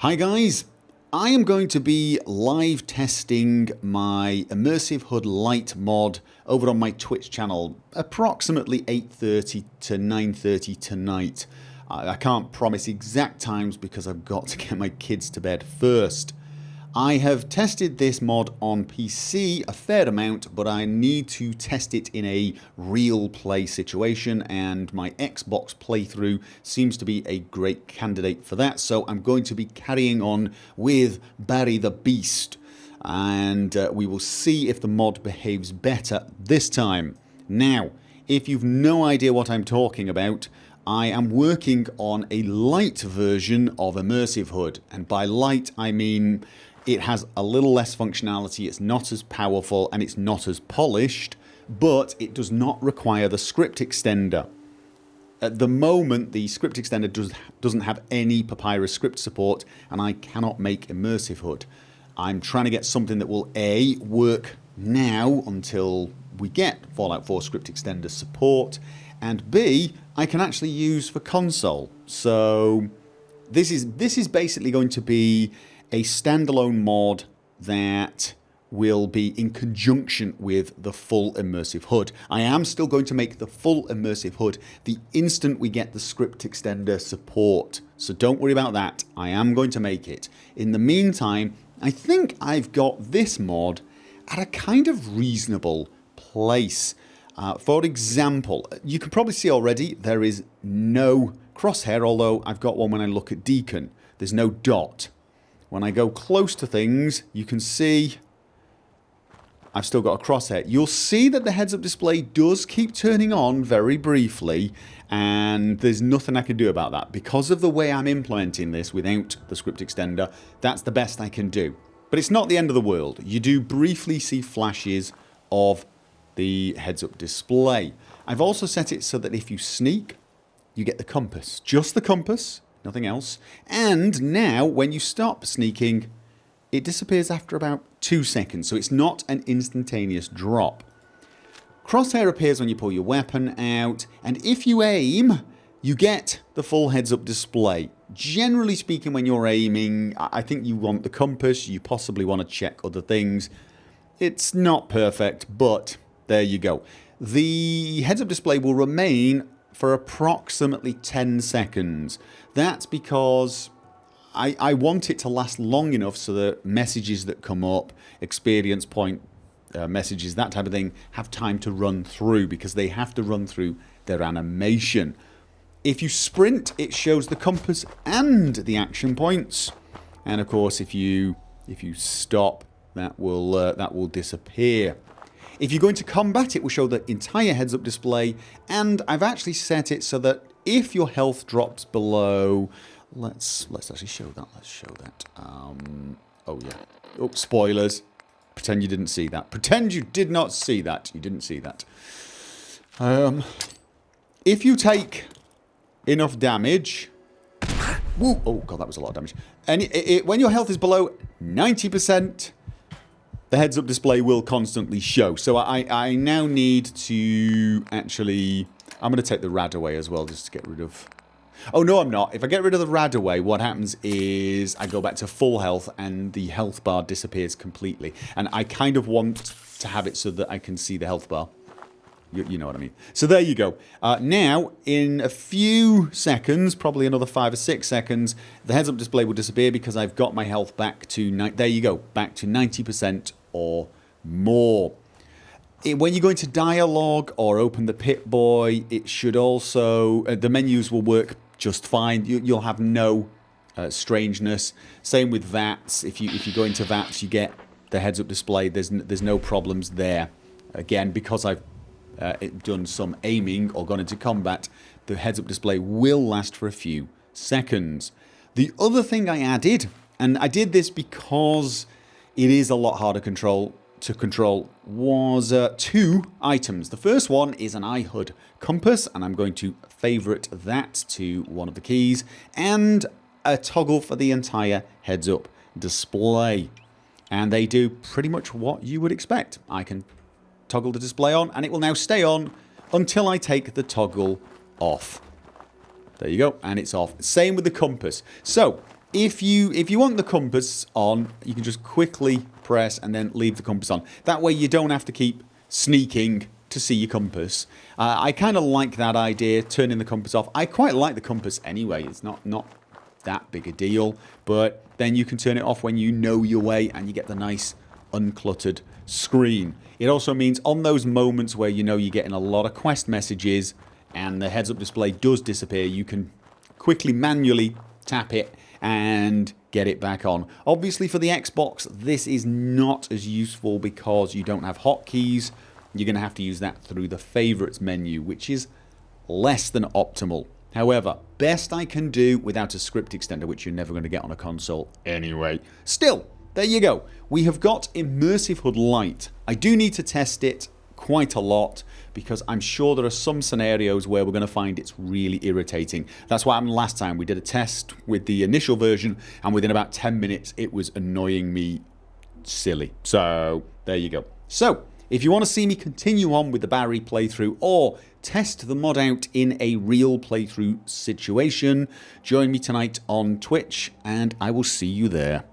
Hi guys, I am going to be live testing my Immersive HUD Lite mod over on my Twitch channel approximately 8:30 to 9:30 tonight. I can't promise exact times because I've got to get my kids to bed first. I have tested this mod on PC a fair amount, but I need to test it in a real play situation, and my Xbox playthrough seems to be a great candidate for that, so I'm going to be carrying on with Barry the Beast, and we will see if the mod behaves better this time. Now, if you've no idea what I'm talking about, I am working on a Lite version of Immersive HUD, and by Lite I mean it has a little less functionality, it's not as powerful and it's not as polished, but it does not require the script extender. At the moment the script extender doesn't have any Papyrus script support, and I cannot make Immersive HUD. I'm trying to get something that will A, work now until we get Fallout 4 script extender support, and B, I can actually use for console. So this is basically going to be a standalone mod that will be in conjunction with the full Immersive HUD. I am still going to make the full Immersive HUD the instant we get the script extender support, so don't worry about that. I am going to make it. In the meantime, I think I've got this mod at a kind of reasonable place. For example, you can probably see already there is no crosshair, although I've got one when I look at Deacon. There's no dot. When I go close to things, you can see I've still got a crosshair. You'll see that the heads-up display does keep turning on very briefly, and there's nothing I can do about that. Because of the way I'm implementing this without the script extender, that's the best I can do. But it's not the end of the world. You do briefly see flashes of the heads-up display. I've also set it so that if you sneak, you get the compass. Just the compass. Nothing else. And now, when you stop sneaking, it disappears after about 2 seconds, so it's not an instantaneous drop. Crosshair appears when you pull your weapon out, and if you aim, you get the full heads-up display. Generally speaking, when you're aiming, I think you want the compass, you possibly want to check other things. It's not perfect, but there you go. The heads-up display will remain for approximately 10 seconds. That's because I want it to last long enough so that messages that come up, experience point messages, that type of thing, have time to run through, because they have to run through their animation. If you sprint, it shows the compass and the action points, and of course if you stop, that will disappear. If you're going to combat, it will show the entire heads-up display, and I've actually set it so that if your health drops below, let's actually show that. Let's show that. Oh yeah. Oh, spoilers. Pretend you didn't see that. Pretend you did not see that. You didn't see that. If you take enough damage, woo, oh god, that was a lot of damage. And when your health is below 90%. The heads-up display will constantly show. So I now need to actually... I'm going to take the rad away as well, just to get rid of... Oh, no, I'm not. If I get rid of the rad away, what happens is I go back to full health and the health bar disappears completely. And I kind of want to have it so that I can see the health bar. You know what I mean. So there you go. Now, in a few seconds, probably another 5 or 6 seconds, the heads-up display will disappear because I've got my health back to... There you go. Back to 90% or more. When you go into dialogue or open the Pip-Boy, it should also... the menus will work just fine. You'll have no strangeness. Same with VATS. If you go into VATS, you get the heads-up display. There's no problems there. Again, because I've done some aiming or gone into combat, the heads-up display will last for a few seconds. The other thing I added, and I did this because it is a lot harder to control, was 2 items. The first one is an iHUD compass, and I'm going to favourite that to one of the keys, and a toggle for the entire heads-up display. And they do pretty much what you would expect. I can toggle the display on, and it will now stay on until I take the toggle off. There you go, and it's off. Same with the compass. So If you want the compass on, you can just quickly press and then leave the compass on. That way you don't have to keep sneaking to see your compass. I kind of like that idea, turning the compass off. I quite like the compass anyway. It's not that big a deal, but then you can turn it off when you know your way and you get the nice uncluttered screen. It also means on those moments where you know you're getting a lot of quest messages and the heads-up display does disappear, you can quickly manually tap it and get it back on. Obviously for the Xbox this is not as useful because you don't have hotkeys. You're going to have to use that through the favorites menu, which is less than optimal. However, best I can do without a script extender, which you're never going to get on a console anyway. Still, there you go. We have got Immersive HUD Lite. I do need to test it quite a lot because I'm sure there are some scenarios where we're going to find it's really irritating. That's what happened last time. We did a test with the initial version and within about 10 minutes it was annoying me silly. So there you go. So if you want to see me continue on with the Barry playthrough or test the mod out in a real playthrough situation, join me tonight on Twitch and I will see you there.